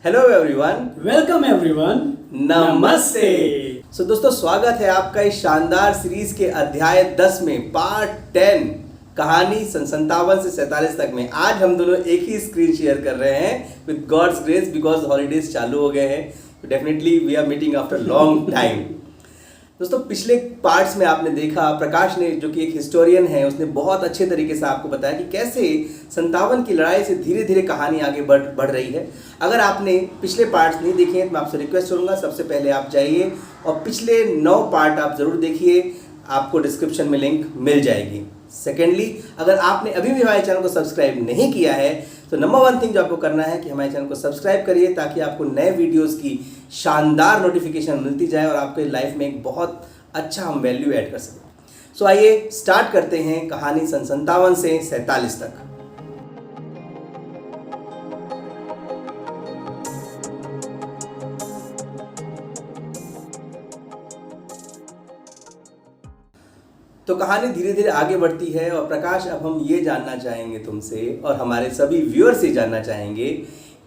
Hello everyone, welcome everyone, नमस्ते। सो दोस्तों, स्वागत है आपका इस शानदार सीरीज के अध्याय 10 में, पार्ट 10 कहानी सन 57 से 47 तक में। आज हम दोनों एक ही स्क्रीन शेयर कर रहे हैं with God's grace, because holidays चालू हो गए हैं। तो definitely we are meeting after long time. दोस्तों, पिछले पार्ट्स में आपने देखा प्रकाश ने, जो कि एक हिस्टोरियन है, उसने बहुत अच्छे तरीके से आपको बताया कि कैसे 57 की लड़ाई से धीरे धीरे कहानी आगे बढ़ रही है। अगर आपने पिछले पार्ट्स नहीं देखे हैं तो मैं आपसे रिक्वेस्ट करूंगा, सबसे पहले आप जाइए और पिछले 9 पार्ट आप ज़रूर देखिए, आपको डिस्क्रिप्शन में लिंक मिल जाएगी। सेकेंडली, अगर आपने अभी भी हमारे चैनल को सब्सक्राइब नहीं किया है तो नंबर 1 थिंग जो आपको करना है कि हमारे चैनल को सब्सक्राइब करिए, ताकि आपको नए वीडियोस की शानदार नोटिफिकेशन मिलती जाए और आपके लाइफ में एक बहुत अच्छा हम वैल्यू ऐड कर सकें। सो आइए स्टार्ट करते हैं कहानी सन 57 से 47 तक। तो कहानी धीरे धीरे आगे बढ़ती है और प्रकाश, अब हम ये जानना चाहेंगे तुमसे और हमारे सभी व्यूअर्स से जानना चाहेंगे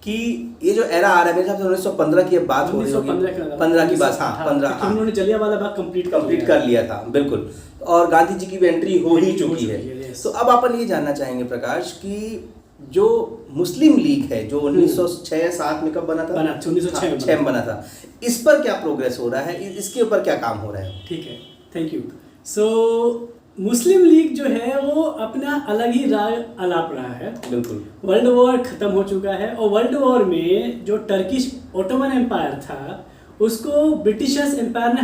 कि ये जो एरा आ रहा है, मेरे हिसाब से 1915 की बात हो रही है, 15 की बात, हाँ 15, उन्होंने जलियांवाला बाग कंप्लीट कर लिया था, बिल्कुल। और गांधी जी की भी एंट्री हो ही चुकी है। तो अब अपन ये जानना चाहेंगे प्रकाश कि जो मुस्लिम लीग है, जो 1906-7 में कब बना था? 1906 में बना था। इस पर क्या प्रोग्रेस हो रहा है, इसके ऊपर क्या काम हो रहा है? ठीक है, thank you. So Muslim league जो है वो अपना अलग ही राग अलाप रहा है। बिल्कुल। वर्ल्ड वॉर खत्म हो चुका है और वर्ल्ड वॉर में जो टर्किश ओटोमन एम्पायर था उसको ब्रिटिशर्स एम्पायर ने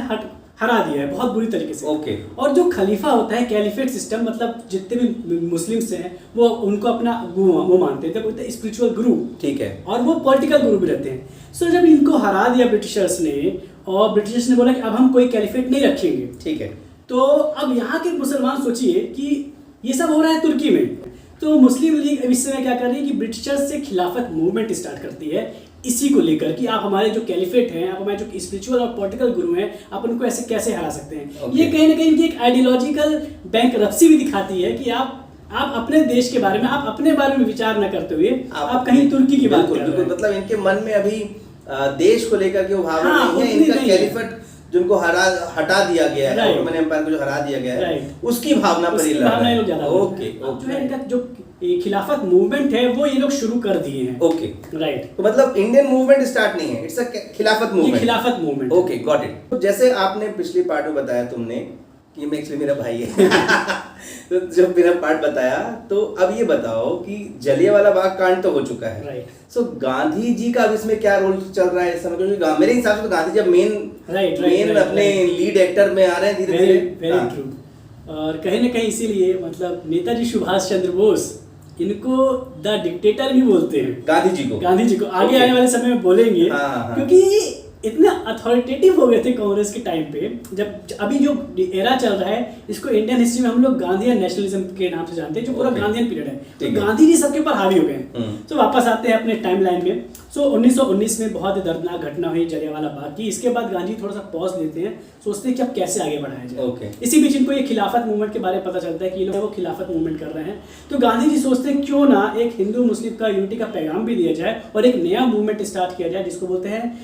हरा दिया है बहुत बुरी तरीके से। ओके। और जो खलीफा होता है, कैलिफेट सिस्टम, मतलब जितने भी मुस्लिम्स हैं वो उनको अपना वो मानते थे, बोलते हैं स्पिरिचुअल गुरु। ठीक है। और वो पॉलिटिकल गुरु भी रहते हैं। सो जब इनको हरा दिया ब्रिटिशर्स ने और ब्रिटिशर्स ने बोला कि अब हम कोई कैलिफेट नहीं रखेंगे, ठीक है, तो अब यहाँ के मुसलमान सोचिए कि ये सब हो रहा है तुर्की में। तो मुस्लिम लीग अब इस समय क्या कर रही है कि ब्रिटिशर्स से खिलाफत मूवमेंट स्टार्ट करती है इसी को लेकर कि आप हमारे जो कैलिफेट हैं, आप हमारे जो स्पिरिचुअल और पॉलिटिकल गुरु हैं, आप उनको ऐसे कैसे हरा सकते हैं। ये कहीं ना कहीं इनकी एक आइडियोलॉजिकल बैंकरप्सी भी दिखाती है कि आप अपने देश के बारे में, आप अपने बारे में विचार न करते हुए आप कहीं तुर्की की बात कर रहे हैं। मतलब इनके मन में अभी देश को लेकर के वो भावना नहीं है, इनका कैलिफेट जिनको हटा दिया गया है, ओटोमन एम्पायर को जो हरा दिया गया है, उसकी भावना पर ही लड़ रहे हैं। ओके। जो है इनका जो खिलाफत मूवमेंट है वो ये लोग शुरू कर दिए हैं। Okay, right. तो मतलब इंडियन मूवमेंट स्टार्ट नहीं है, इट्स अ खिलाफत मूवमेंट। खिलाफत मूवमेंट। Okay, got it. तो जैसे आपने पिछली पार्ट में बताया तुमने कि मैं एक्चुअली मेरा भाई है तो जब मेरा पार्ट बताया, तो अब ये बताओ कि जलियांवाला बाग कांड तो हो चुका है, राइट। सो गांधी जी का अब इसमें क्या रोल चल रहा है इस समय? क्योंकि मेरे हिसाब से तो गांधी जी अब मेन अपने लीड एक्टर में आ रहे हैं धीरे धीरे। Very true. और कहीं ना कहीं इसीलिए मतलब नेताजी सुभाष चंद्र बोस इनको द डिक्टेटर भी बोलते हैं। गांधी जी को आगे आने वाले समय में बोलेंगे। क्योंकि इतने अथॉरिटेटिव हो गए थे कांग्रेस के टाइम पे। जब अभी जो एरा चल रहा है इसको इंडियन हिस्ट्री में हम लोग गांधीयन नेशनलिज्म के नाम से जानते हैं, जो पूरा गांधीयन पीरियड है। तो गांधी जी सबके ऊपर हावी हो गए। तो वापस आते हैं अपने टाइमलाइन में। सो 1919 में बहुत ही दर्दनाक घटना हुई जलियांवाला बाग की। इसके बाद गांधी थोड़ा सा पॉज लेते हैं, सोचते हैं कि अब कैसे आगे बढ़ाया जाए। इसी बीच इनको ये खिलाफत मूवमेंट के बारे में पता चलता है कि ये लोग वो खिलाफत मूवमेंट कर रहे हैं। तो गांधी जी सोचते हैं क्यों ना एक हिंदू मुस्लिम का यूनिटी का पैगाम भी दिया जाए और एक नया मूवमेंट स्टार्ट किया जाए, जिसको बोलते हैं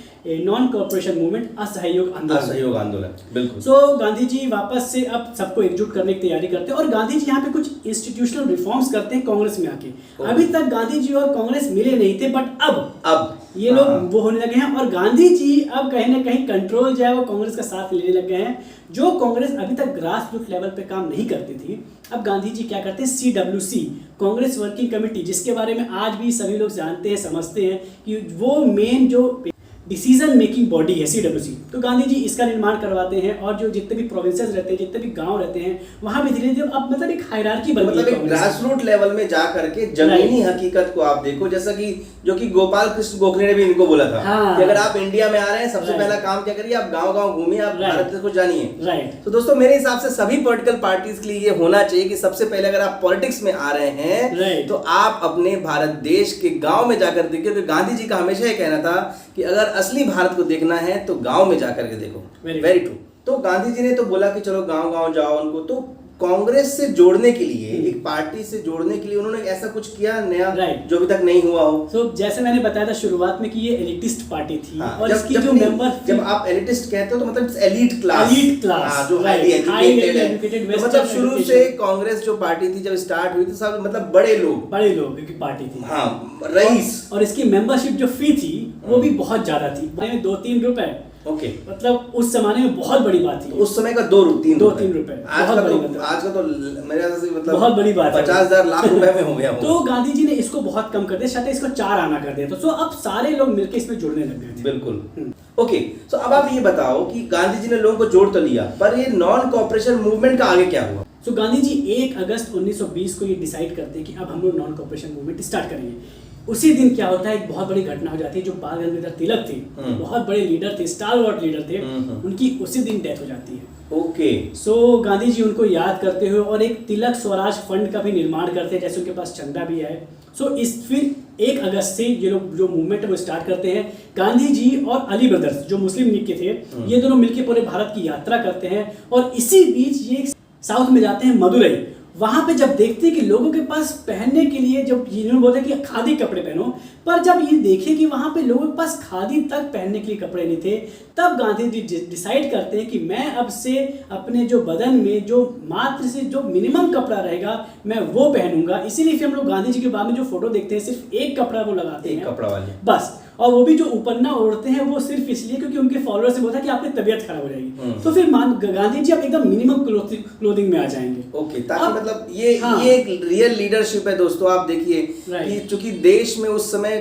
नॉन कॉर्पोरेशन मूवमेंट, असहयोग आंदोलन। बिल्कुल। सो गांधी जी वापस से अब सबको एकजुट करने की तैयारी करते हैं और गांधी जी यहाँ पे कुछ इंस्टीट्यूशनल रिफॉर्म्स करते हैं कांग्रेस में आके। अभी तक गांधी जी और कांग्रेस मिले नहीं थे, बट अब ये लोग वो होने लगे हैं और गांधी जी अब कहीं ना कहीं कंट्रोल जो है वो कांग्रेस का साथ लेने लग गए हैं। जो कांग्रेस अभी तक ग्रास रूट लेवल पे काम नहीं करती थी, अब गांधी जी क्या करते हैं, CWC, कांग्रेस वर्किंग कमेटी, जिसके बारे में आज भी सभी लोग जानते हैं, समझते हैं कि वो मेन जो डिसीजन मेकिंग बॉडी है CWC। तो गांधी जी इसका निर्माण करवाते हैं और जो जितने भी प्रोविंसेस रहते हैं, जितने भी गांव रहते हैं, वहां भी धीरे धीरे अब मतलब एक हायरार्की बन गई है। मतलब ग्रास रूट लेवल में जा करके जमीनी हकीकत को आप देखो, जैसा कि जो कि गोपाल कृष्ण गोखले ने भी इनको बोला था कि अगर आप इंडिया में आ रहे हैं, सबसे पहला काम क्या करिए, आप गांव-गांव घूमिए, आप भारत को जानिए। राइट। तो दोस्तों, मेरे हिसाब से सभी पॉलिटिकल पार्टीज के लिए ये होना चाहिए कि सबसे पहले अगर आप पॉलिटिक्स में आ रहे हैं तो आप अपने भारत देश के गांव में जाकर देखिए। तो गांधी जी का हमेशा ये कहना था कि अगर असली भारत को देखना है तो गांव में जाकर के देखो। Very true. तो गांधी जी ने तो बोला कि चलो गांव-गांव जाओ उनको। तो कांग्रेस से जोड़ने के लिए, एक पार्टी से जोड़ने के लिए उन्होंने ऐसा कुछ किया नया जो अभी तक नहीं हुआ हो? तो जैसे मैंने बताया था शुरुआत में कि ये एलिटिस्ट पार्टी थी। हाँ, और इसकी जो मेंबर, जब आप एलिटिस्ट कहते हो तो मतलब एलीट क्लास, जो हाईली एजुकेटेड है। मतलब शुरू से कांग्रेस जो पार्टी थी जब स्टार्ट हुई थी सब मतलब बड़े लोग की पार्टी थी। हाँ, रईस। और इसकी मेंबरशिप जो फी थी वो भी बहुत ज्यादा थी, 2-3 रुपए। ओके, मतलब उस जमाने में बहुत बड़ी बात थी। उस समय का 2-3 रुपए आज का तो मेरे ख्याल से मतलब बहुत बड़ी बात है, 50,000 लाख रुपए में हो गया। तो गांधी जी ने इसको बहुत कम कर दिया, शायद इसको 4 आना कर दिया। तो अब सारे लोग मिलकर इसमें जुड़ने लग गए थे। बिल्कुल। ओके, सो अब आप ये बताओ कि गांधी जी ने लोगों को जोड़ तो लिया, पर ये नॉन कॉपरेशन मूवमेंट का आगे क्या हुआ? सो गांधी जी 1 अगस्त 1920 को ये डिसाइड करते हैं कि अब हम लोग नॉन कॉपरेशन मूवमेंट स्टार्ट करेंगे। उसी दिन क्या होता है, एक बहुत बड़ी घटना हो जाती है। जो बाल गंगाधर तिलक थे, बहुत बड़े लीडर थे, स्टारवॉर्ट लीडर थे, उनकी उसी दिन डेथ हो जाती है। ओके, सो गांधी जी उनको याद करते हुए और एक तिलक स्वराज फंड का भी निर्माण करते हैं, जैसे उनके पास चंदा भी है। सो फिर 1 अगस्त से ये लोग जो मूवमेंट है वो स्टार्ट करते हैं। गांधी जी और अली ब्रदर्स जो मुस्लिम लीग के थे, ये दोनों मिलकर पूरे भारत की यात्रा करते हैं। और इसी बीच ये साउथ में जाते हैं, मदुरई। वहां पे जब देखते हैं कि लोगों के पास पहनने के लिए, जब इन्होंने बोलते कि खादी कपड़े पहनो, पर जब ये देखे कि वहां पे लोगों के पास खादी तक पहनने के लिए कपड़े नहीं थे, तब गांधी जी डिसाइड करते हैं कि मैं अब से अपने जो बदन में जो मात्र से जो मिनिमम कपड़ा रहेगा मैं वो पहनूंगा। इसीलिए फिर हम लोग गांधी जी के बाद में जो फोटो देखते हैं, सिर्फ एक कपड़ा वो लगाते हैं, एक कपड़ा वाले बस। और वो भी जो उपन्ना ओढ़ते हैं वो सिर्फ इसलिए क्योंकि उनके फॉलोअर से बोला था कि आपकी तबीयत खराब हो जाएगी। तो फिर गांधी जी अब एकदम मिनिमम क्लोथिंग में आ जाएंगे। ओके, ताकि मतलब ये एक रियल लीडरशिप है दोस्तों। आप देखिए कि चूंकि देश में उस समय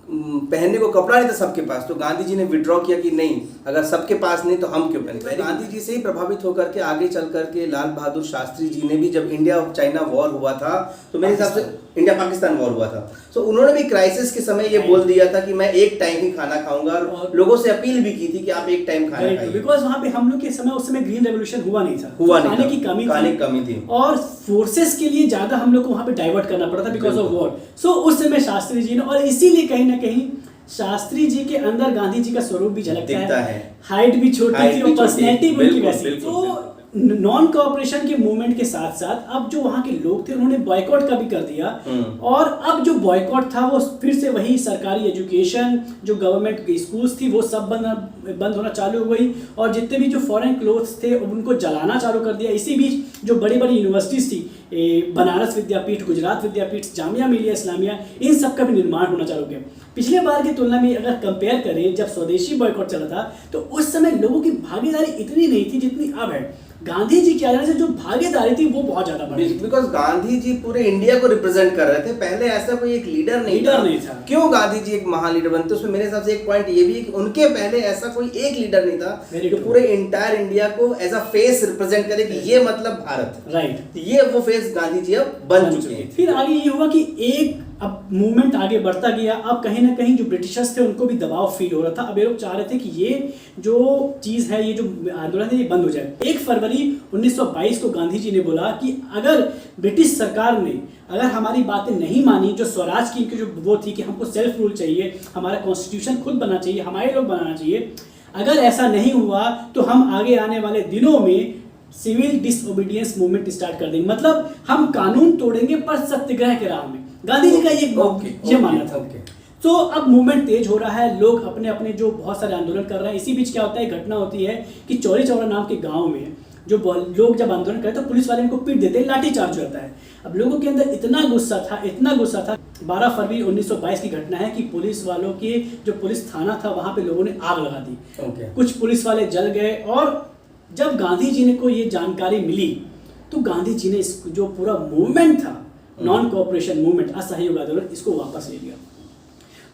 पहनने को कपड़ा नहीं था सबके पास, तो गांधी जी ने विड्रॉ किया कि नहीं, अगर सबके पास नहीं तो हम क्यों पहने। गांधी जी से ही प्रभावित होकर के आगे चल करके लाल बहादुर शास्त्री जी ने भी, जब इंडिया चाइना वॉर हुआ था, तो मेरे हिसाब से इंडिया पाकिस्तान वॉर हुआ था, तो उन्होंने भी क्राइसिस के समय ये बोल दिया था कि मैं एक टाइम ही खाना खाऊंगा, और लोगों से अपील भी की थी कि आप एक टाइम खाना खाइए। बिकॉज वहां पे हम लोग के समय, उस समय ग्रीन रेवोल्यूशन हुआ नहीं था, खाने की कमी थी और फोर्सेस के लिए ज्यादा हम लोग को वहां पे डाइवर्ट करना पड़ा था बिकॉज ऑफ वॉर। सो उस समय शास्त्री जी ने, और इसीलिए कहीं ना कहीं शास्त्री जी के अंदर गांधी जी का स्वरूप भी झलकता है। हाइट भी छोटी थी और पर्सनैलिटी भी उनकी वैसी। तो नॉन कोऑपरेशन के मूवमेंट के साथ साथ अब जो वहां के लोग थे उन्होंने बॉयकॉट का भी कर दिया। और अब जो बॉयकॉट था वो फिर से वही सरकारी एजुकेशन, जो गवर्नमेंट स्कूल्स थी वो सब बंद होना चालू हो गई, और जितने भी जो फॉरेन क्लोथ्स थे उनको जलाना चालू कर दिया। इसी बीच जो बड़ी बड़ी यूनिवर्सिटीज थी, बनारस विद्यापीठ, गुजरात विद्यापीठ, जामिया मिलिया इस्लामिया, इन सब का भी निर्माण होना चालू किया। पिछले बार की तुलना में अगर कंपेयर करें, जब स्वदेशी बॉयकॉट चला था तो उस समय लोगों की भागीदारी इतनी नहीं थी जितनी अब है। गांधी जी की आजादी से जो भागीदारी थी वो बहुत ज्यादा बढ़ी, बिकॉज गांधी जी पूरे इंडिया को रिप्रेजेंट कर रहे थे। पहले ऐसा कोई एक लीडर नहीं था। क्यों गांधी जी एक महान लीडर बनते, उसमें मेरे हिसाब से एक पॉइंट ये भी है कि उनके पहले ऐसा कोई एक लीडर नहीं था जो पूरे इंटायर इंडिया को एज अ फेस रिप्रेजेंट करे कि ये मतलब भारत, राइट। ये वो फेस गांधी जी अब बन चुके हैं। फिर आगे ये हुआ कि एक अब मूवमेंट आगे बढ़ता गया। अब कहीं ना कहीं जो ब्रिटिशर्स थे उनको भी दबाव फील हो रहा था। अब ये लोग चाह रहे थे कि ये जो चीज़ है, ये जो आंदोलन है, ये बंद हो जाए। 1 फरवरी 1922 को गांधी जी ने बोला कि अगर ब्रिटिश सरकार ने अगर हमारी बातें नहीं मानी, जो स्वराज की इनकी जो वो थी कि हमको सेल्फ रूल चाहिए, हमारा कॉन्स्टिट्यूशन खुद बनना चाहिए, हमारे लोग बनाना चाहिए, अगर ऐसा नहीं हुआ तो हम आगे आने वाले दिनों में सिविल डिसओबीडियंस मूवमेंट स्टार्ट कर देंगे। मतलब हम कानून तोड़ेंगे पर सत्याग्रह के राह में। गांधी जी का ये मानना था। तो अब मूवमेंट तेज हो रहा है, लोग अपने अपने जो बहुत सारे आंदोलन कर रहे हैं। इसी बीच क्या होता है, घटना होती है कि चौरी चौरा नाम के गांव में जो लोग जब आंदोलन करते तो पुलिस वाले इनको पीट देते हैं, लाठीचार्ज होता है। अब लोगों के अंदर इतना गुस्सा था। 12 फरवरी 1922 की घटना है कि पुलिस वालों के जो पुलिस थाना था वहां पे लोगों ने आग लगा दी। कुछ पुलिस वाले जल गए। और जब गांधी जी को ये जानकारी मिली तो गांधी जी ने जो पूरा मूवमेंट था, नॉन कोऑपरेशन मूवमेंट, असहयोग आंदोलन, इसको वापस ले लिया।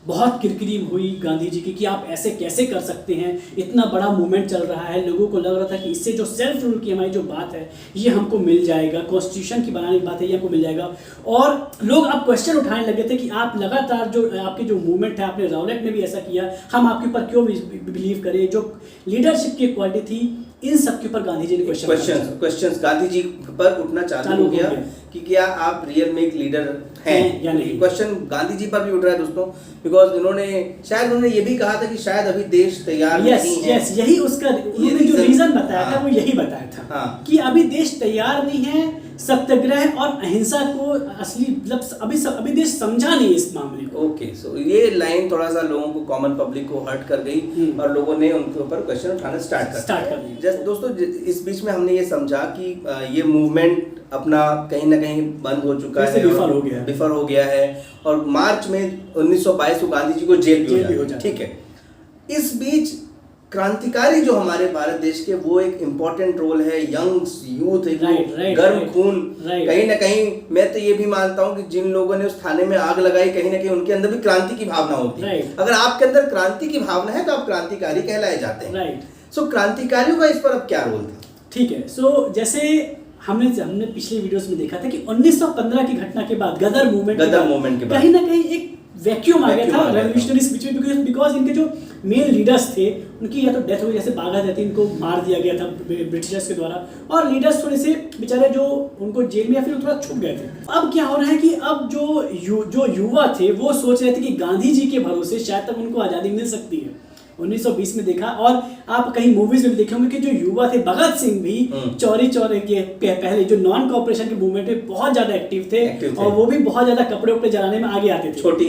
बहुत किरकिरी हुई गांधी जी की कि आप ऐसे कैसे कर सकते हैं, इतना बड़ा मूवमेंट चल रहा है। लोगों को लग रहा था कि इससे जो सेल्फ रूल की हमारी जो बात है ये हमको मिल जाएगा, कॉन्स्टिट्यूशन की बनाने की बात है ये हमको मिल जाएगा। और लोग अब क्वेश्चन उठाने लगे थे कि आप लगातार जो आपकी जो मूवमेंट है, आपने रावलेट ने भी ऐसा किया, हम आपके ऊपर क्यों बिलीव करें। जो लीडरशिप की क्वालिटी थी, इन सब के ऊपर गांधी जी ने क्वेश्चन गांधी जी पर उठना चालू हो गया कि क्या आप रियल में एक लीडर हैं या नहीं। क्वेश्चन गांधी जी पर भी उठ रहा है दोस्तों, बिकॉज उन्होंने ये भी कहा था कि शायद अभी देश तैयार नहीं है। यस, यही उसका उन्होंने जो रीजन बताया था वो यही बताया था कि अभी देश तैयार नहीं है, सत्याग्रह और अहिंसा को असली मतलब अभी देश समझा नहीं इस मामले को। ओके, सो ये लाइन थोड़ा सा लोगों को, कॉमन पब्लिक को हर्ट कर गई और लोगों ने उनके ऊपर क्वेश्चन उठाना स्टार्ट कर दिया। जैसे दोस्तों इस बीच में हमने ये समझा कि ये मूवमेंट अपना कहीं ना कहीं बंद हो चुका है, विफल हो गया है और मार्च में 1922 को गांधी जी को जेल भी हो जाए। ठीक है, इस बीच क्रांतिकारी जो हमारे भारत देश के, वो एक इम्पोर्टेंट रोल है, यंग यूथ, गर्म खून। कहीं ना कहीं मैं तो ये भी मानता हूँ कि जिन लोगों ने उस थाने में आग लगाई, कहीं ना कहीं उनके अंदर भी क्रांति की भावना होती है। अगर आपके अंदर क्रांति की भावना है तो आप क्रांतिकारी कहलाए जाते हैं। सो क्रांतिकारियों का इस पर अब क्या रोल था? ठीक है, सो जैसे हमने पिछले वीडियोस में देखा था कि 1915 की घटना के बाद गदर मूवमेंट के बाद कहीं ना कहीं एक वैक्यूम आ गया था रेवोल्यूशनरीज बीच में, बिकॉज इनके जो मेन लीडर्स थे उनकी या तो डेथ हो गई, जैसे बाघा रहती, इनको मार दिया गया था ब्रिटिशर्स के द्वारा, और लीडर्स थोड़े से बेचारे जो उनको जेल में या फिर थोड़ा छुप गए थे। अब क्या हो रहा है कि अब जो युवा थे वो सोच रहे थे कि गांधी जी के भरोसे शायद तक उनको आज़ादी मिल सकती है। 1920 में देखा, और आप कहीं मूवीज में भी देखे होंगे कि जो युवा थे, भगत सिंह भी चौरी के पहले जो नॉन कॉपरेशन के मूवमेंट में बहुत ज्यादा एक्टिव थे और वो भी बहुत ज्यादा कपड़े उपड़े जलाने में आगे आते थे, छोटी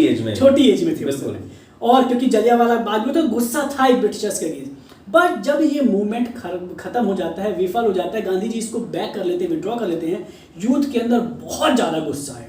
एज में थे बिल्कुल। और क्योंकि जलियांवाला बाग में तो गुस्सा था ही ब्रिटिशर्स के अगेंस्ट। बट जब ये मूवमेंट खत्म हो जाता है, विफल हो जाता है, गांधी जी इसको बैक कर लेते हैं, विड्रॉ कर लेते हैं, यूथ के अंदर बहुत ज्यादा गुस्सा आया।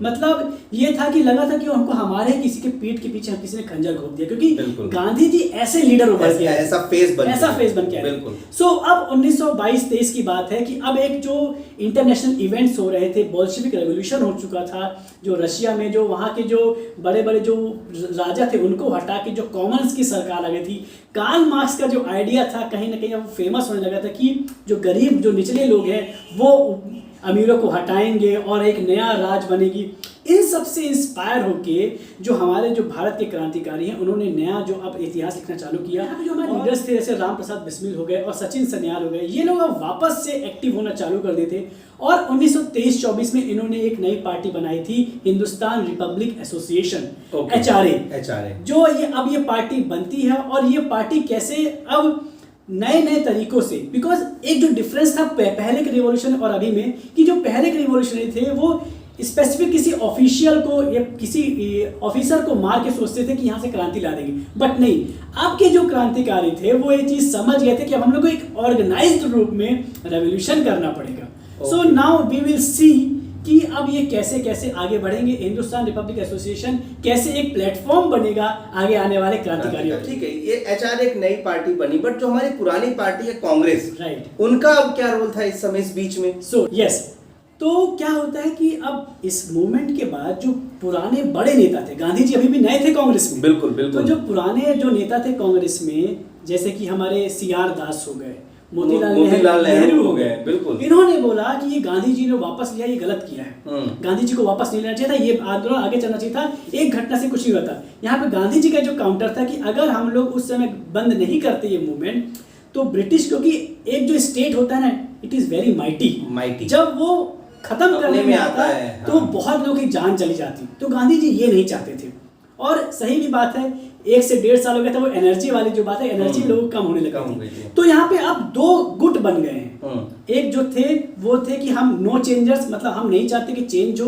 मतलब ये था कि लगा था कि उनको हमारे किसी के पीठ के पीछे किसी ने खंजर घोंप दिया, क्योंकि गांधी जी ऐसे लीडर उभर के ऐसा फेस बन के बिल्कुल। सो अब 1922-23 की बात है कि अब एक जो इंटरनेशनल इवेंट्स हो रहे थे, बोल्शेविक रेवोल्यूशन हो चुका था, जो रशिया में जो वहाँ के जो बड़े बड़े जो राजा थे उनको हटा के जो कॉमन्स की सरकार आ गई थी। कार्ल मार्क्स का जो आइडिया था कहीं ना कहीं अब फेमस होने लगा था कि जो गरीब जो निचले लोग हैं वो अमीरों को हटाएंगे और एक नया राज बनेगी। इन सब से इंस्पायर होके जो हमारे जो भारत के क्रांतिकारी हैं उन्होंने नया जो अब इतिहास लिखना चालू किया। जो हमारे लीडर्स थे जैसे राम प्रसाद बिस्मिल हो गए और सचिन सन्याल हो गए, ये लोग अब वापस से एक्टिव होना चालू कर दिए थे और 1923-24 में इन्होंने एक नई पार्टी बनाई थी, हिंदुस्तान रिपब्लिक एसोसिएशन, HRA। जो ये पार्टी बनती है और ये पार्टी कैसे अब नए तरीकों से, बिकॉज एक जो डिफरेंस था पहले के रिवॉल्यूशन और अभी में, कि जो पहले के रिवॉल्यूशनरी थे वो स्पेसिफिक किसी ऑफिशियल को या किसी ऑफिसर को मार के सोचते थे कि यहाँ से क्रांति ला देंगे, बट नहीं, आपके जो क्रांतिकारी थे वो ये चीज समझ गए थे कि अब हम लोग को एक ऑर्गेनाइज्ड रूप में रेवोल्यूशन करना पड़ेगा। So now we will see कि अब ये कैसे कैसे आगे बढ़ेंगे, हिंदुस्तान रिपब्लिक एसोसिएशन कैसे एक प्लेटफॉर्म बनेगा आगे आने वाले क्रांतिकारियों। ठीक है, ये HRA एक नई पार्टी बनी, बट जो हमारी पुरानी पार्टी है कांग्रेस, राइट, उनका अब क्या रोल था इस समय, इस बीच में? सो यस, तो क्या होता है कि अब इस मूवमेंट के बाद जो पुराने बड़े नेता थे, गांधी जी अभी भी नए थे कांग्रेस में, बिल्कुल। तो जो पुराने जो नेता थे कांग्रेस में, जैसे कि हमारे CR दास हो गए, मोतीलाल नेहरू हो गए, बिल्कुल, इन्होंने बोला कि ये गांधी जी ने वापस लिया, ये गलत किया है, गांधी जी को वापस नहीं लेना चाहिए था, ये आंदोलन आगे चलना चाहिए था, एक घटना से कुछ नहीं होता। यहाँ पे गांधी जी का जो काउंटर था कि अगर हम लोग उस समय बंद नहीं करते ये मूवमेंट, तो ब्रिटिश, क्योंकि एक जो स्टेट होता है ना, इट इज वेरी माइटी, जब वो खत्म करने में आता है तो बहुत लोगों की जान चली जाती। तो गांधी जी ये नहीं चाहते थे, और सही भी बात है, 1 से 1.5 साल हो गया था, वो एनर्जी वाली जो बात है, एनर्जी लोग कम होने लगी थी। तो यहाँ पे अब 2 गुट बन गए हैं। एक जो थे वो थे कि हम नो चेंजर्स, मतलब हम नहीं चाहते कि चेंज हो,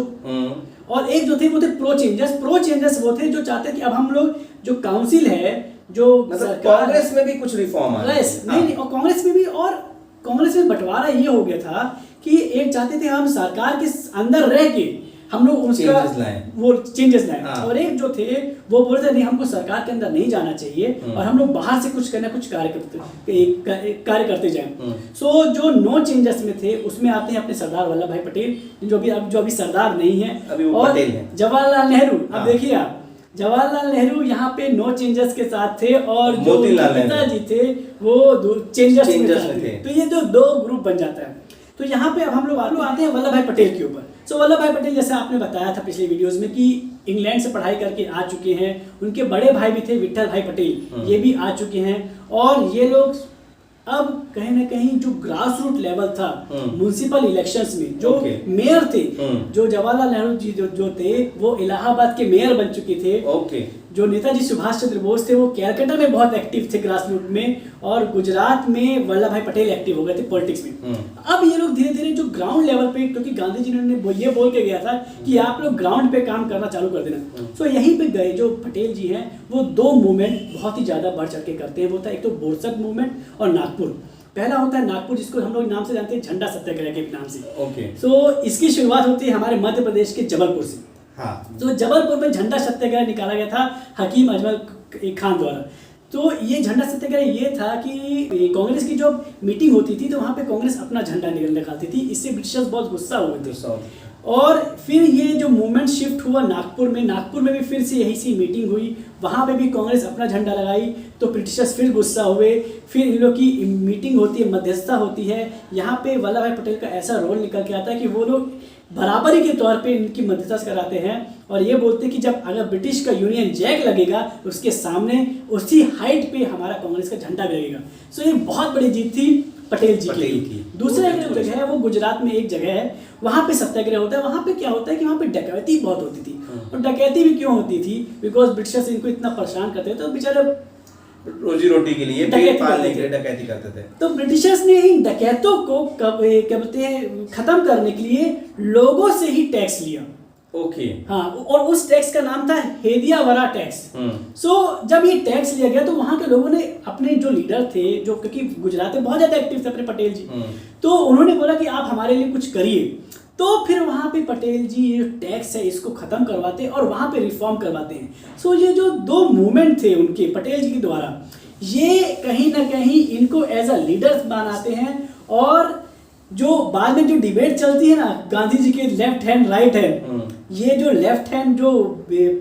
और एक जो थे वो थे प्रो चेंजर्स वो थे जो चाहते कि अब हम लोग जो काउंसिल है, जो मतलब कांग्रेस में भी कुछ रिफॉर्म आ रहा है, नहीं, और कांग्रेस में भी, और कांग्रेस में बंटवारा ये हो गया था कि एक चाहते थे हम सरकार के अंदर रह के हम लोग उसका वो चेंजेस लाए, और एक जो थे वो बोल रहे थे नहीं, हमको सरकार के अंदर नहीं जाना चाहिए और हम लोग बाहर से कुछ कार्य करते जाएं। सो जो नो चेंजेस में थे उसमें आते हैं अपने सरदार वल्लभ भाई पटेल, जो अभी सरदार नहीं है, और जवाहरलाल नेहरू। अब देखिए आप, जवाहरलाल नेहरू यहाँ पे नो चेंजेस के साथ थे और जो पिताजी थे वो चेंजेस में थे। तो ये जो 2 ग्रुप बन जाता है। तो यहाँ पे अब हम लोग आते हैं वल्लभ भाई पटेल के ऊपर। सो वल्लभ भाई पटेल, जैसे आपने बताया था पिछले वीडियोस में कि इंग्लैंड से पढ़ाई करके आ चुके हैं, उनके बड़े भाई भी थे विट्ठल भाई पटेल, ये भी आ चुके हैं, और ये लोग अब कहीं ना कहीं जो ग्रास रूट लेवल था म्युनिसिपल इलेक्शंस में जो मेयर थे, जो जवाहरलाल नेहरू जी जो थे वो इलाहाबाद के मेयर बन चुके थे। जो नेताजी सुभाष चंद्र बोस थे वो कैलकाटा में बहुत एक्टिव थे ग्रास रूट में, और गुजरात में वल्लभ भाई पटेल एक्टिव हो गए थे पॉलिटिक्स में। अब ये लोग धीरे धीरे जो ग्राउंड लेवल पे, क्योंकि गांधी जी ने ये बोल के गया था कि आप लोग ग्राउंड पे काम करना चालू कर देना, तो यहीं पे गए जो पटेल जी हैं वो दो मूवमेंट बहुत ही ज्यादा बढ़ चढ़ के करते हैं। वो था एक तो बोरसद मूवमेंट और नागपुर। पहला होता है नागपुर, जिसको हम लोग नाम से जानते हैं झंडा सत्याग्रह के नाम से। तो इसकी शुरुआत होती है हमारे मध्य प्रदेश के जबलपुर से। तो जबलपुर में झंडा सत्याग्रह निकाला गया था हकीम अजमल खान द्वारा। तो ये झंडा सत्याग्रह ये था कि कांग्रेस की जो मीटिंग होती थी तो वहाँ पे कांग्रेस अपना झंडा निकालती थी, इससे ब्रिटिशर्स बहुत गुस्सा हुए थे। और फिर ये जो मूवमेंट शिफ्ट हुआ नागपुर में भी फिर से यही सी मीटिंग हुई, वहाँ पे भी कांग्रेस अपना झंडा लगाई तो ब्रिटिशर्स फिर गुस्सा हुए। फिर इन लोग की मीटिंग होती है, मध्यस्थता होती है, यहाँ पे वल्लभ भाई पटेल का ऐसा रोल निकल के आता है कि वो लोग बराबरी के तौर पे इनकी मध्यस्थता कराते हैं और ये बोलते हैं कि जब अगर ब्रिटिश का यूनियन जैक लगेगा तो उसके सामने उसी हाइट पे हमारा कांग्रेस का झंडा लगेगा। सो ये बहुत बड़ी जीत थी पटेल जी की। दूसरा एक जगह है वो गुजरात में एक जगह है, वहाँ पे सत्याग्रह होता है। वहाँ पे क्या होता है कि वहाँ पे डकैती बहुत होती थी। और डकैती भी क्यों होती थी? बिकॉज ब्रिटिशर्स इनको इतना परेशान करते थे तो बेचारे रोजी रोटी के लिए पेट पालने के लिए डकैती करते थे। तो ब्रिटिशर्स ने इन डकैतों को क्या बोलते हैं खत्म करने के लिए लोगों से ही टैक्स लिया। हाँ, और उस टैक्स का नाम था हेदियावारा टैक्स। सो जब ये टैक्स लिया गया तो वहां के लोगों ने अपने जो लीडर थे, जो क्योंकि गुजरात में बहुत ज्यादा एक्टिव थे अपने पटेल जी, तो उन्होंने बोला कि आप हमारे लिए कुछ करिए। तो फिर वहां पे पटेल जी ये टैक्स है इसको खत्म करवाते हैं और वहां पे रिफॉर्म करवाते हैं। सो ये जो दो मूवमेंट थे उनके पटेल जी के द्वारा, ये कहीं ना कहीं इनको एज अ लीडर्स बनाते हैं। और जो बाद में जो डिबेट चलती है ना गांधी जी के लेफ्ट हैंड राइट हैंड, ये जो लेफ्ट हैंड जो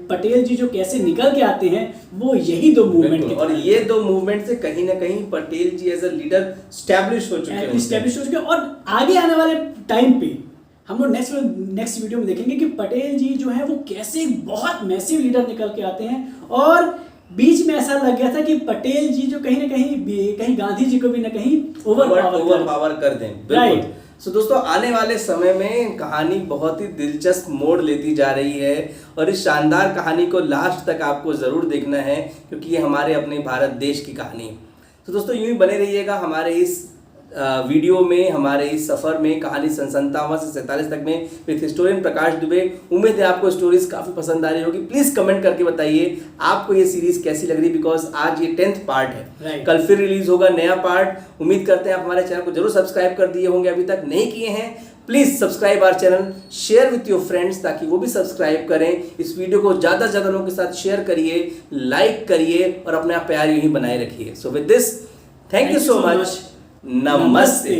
पटेल जी जो कैसे निकल के आते हैं वो यही दो मूवमेंट के, और ये दो मूवमेंट से कहीं ना कहीं पटेल जी एज अ लीडर स्टैब्लिश हो चुके हैं। और आगे आने वाले टाइम पे हम लोग नेक्स्ट वीडियो में देखेंगे कि पटेल जी जो है वो कैसे बहुत मैसिव लीडर निकल के आते हैं। और बीच में ऐसा लग गया था कि पटेल जी जो कहीं ना कहीं गांधी जी को भी ना कहीं ओवर पावर कर दें। राइट। सो दोस्तों, आने वाले समय में कहानी बहुत ही दिलचस्प मोड़ लेती जा रही है और इस शानदार कहानी को लास्ट तक आपको ज़रूर देखना है क्योंकि ये हमारे अपने भारत देश की कहानी है। तो दोस्तों, यूं ही बने रहिएगा हमारे इस वीडियो में, हमारे इस सफ़र में, कहानी सन 57 से 47 तक में विद हिस्टोरियन प्रकाश दुबे। उम्मीद है आपको स्टोरीज काफ़ी पसंद आ रही होगी। प्लीज़ कमेंट करके बताइए आपको ये सीरीज़ कैसी लग रही, बिकॉज आज ये 10th पार्ट है। कल फिर रिलीज होगा नया पार्ट। उम्मीद करते हैं आप हमारे चैनल को जरूर सब्सक्राइब कर दिए होंगे, अभी तक नहीं किए हैं। Please subscribe our channel, share with your friends ताकि वो भी सब्सक्राइब करें। इस वीडियो को ज़्यादा से ज़्यादा लोगों के साथ शेयर करिए, लाइक करिए और अपना प्यार यूँ ही बनाए रखिए। So with this, thank you so much. नमस्ते।